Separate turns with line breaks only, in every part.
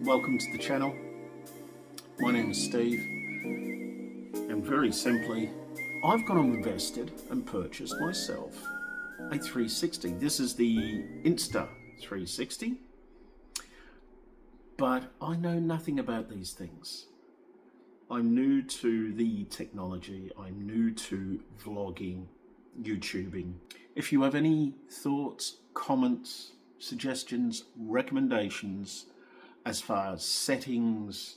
welcome to the channel. My name is Steve, and very simply, I've gone and invested and purchased myself a 360. This is the Insta360, but I know nothing about these things. I'm new to the technology, I'm new to vlogging, YouTubing. If you have any thoughts, comments, suggestions, recommendations as far as settings,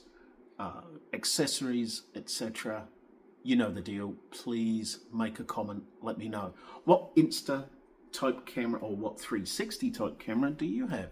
accessories, etc., you know the deal. Please make a comment, let me know. What Insta type camera or what 360 type camera do you have?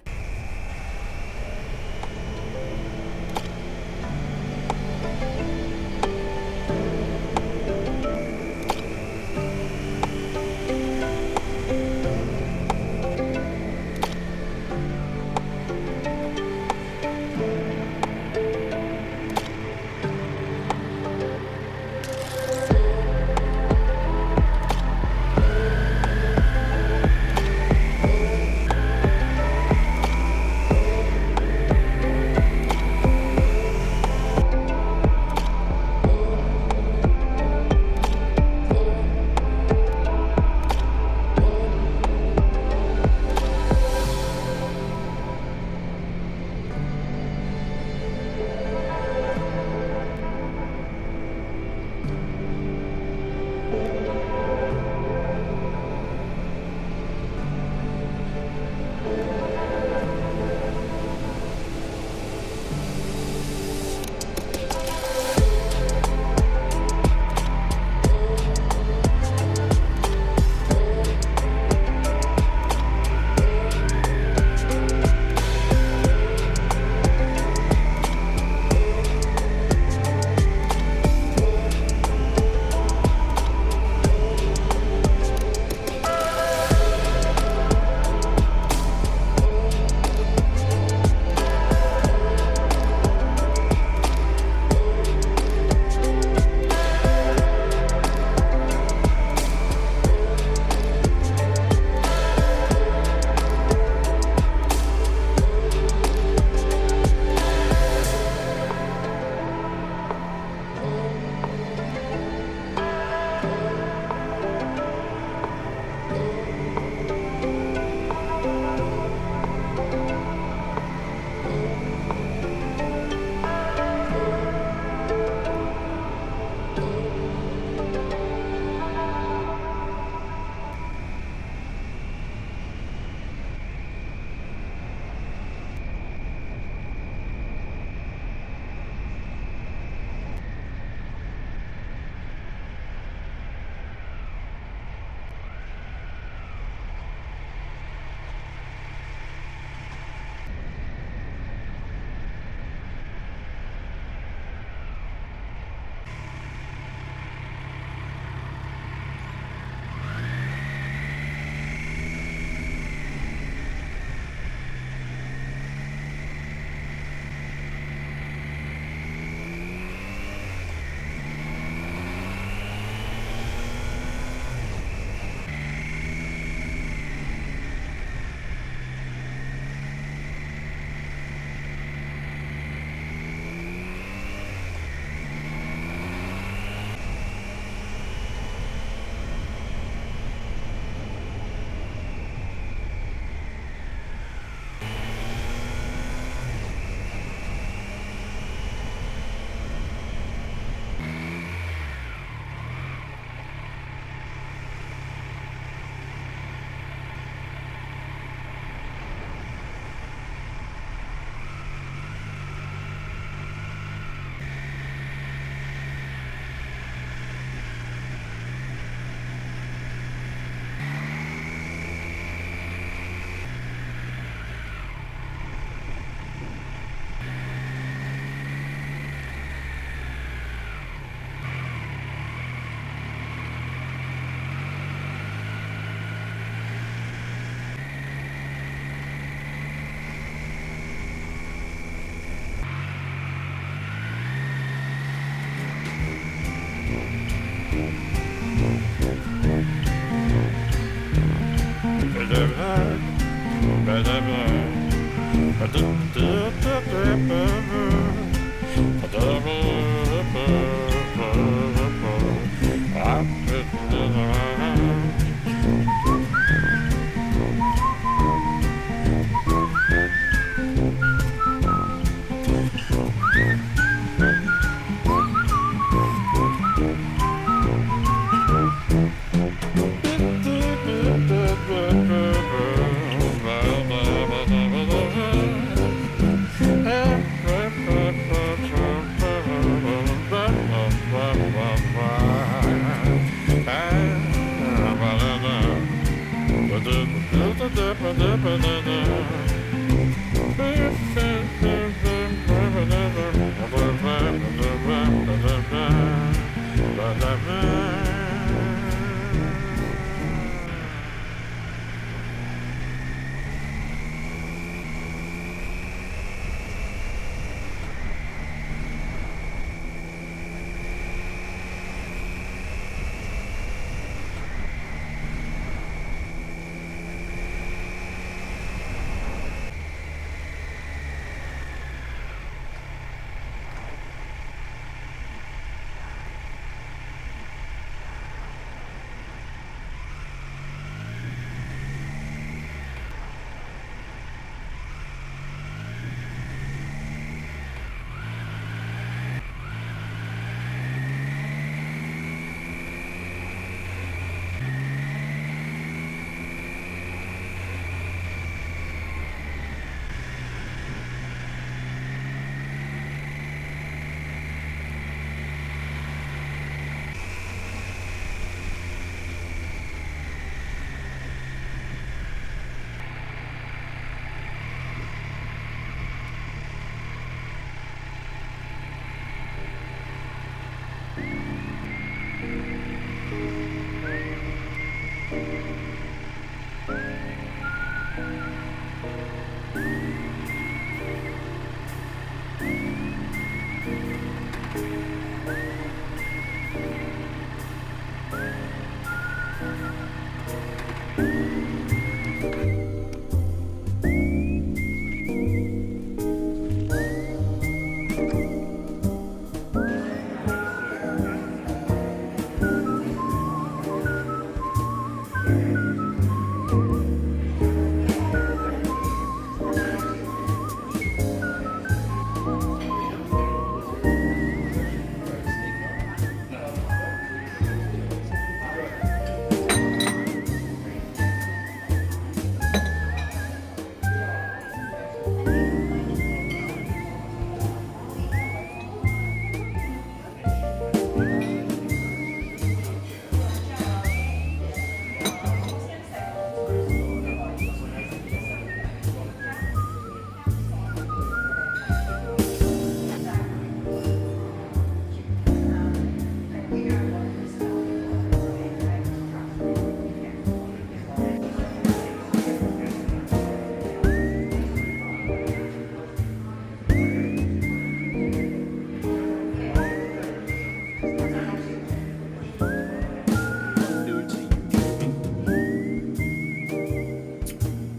Ba-da-ba.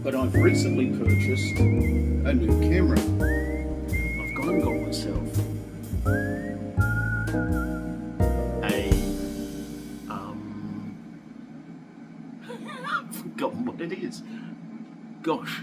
But I've recently purchased a new camera. I've gone and got myself I've forgotten what it is. Gosh,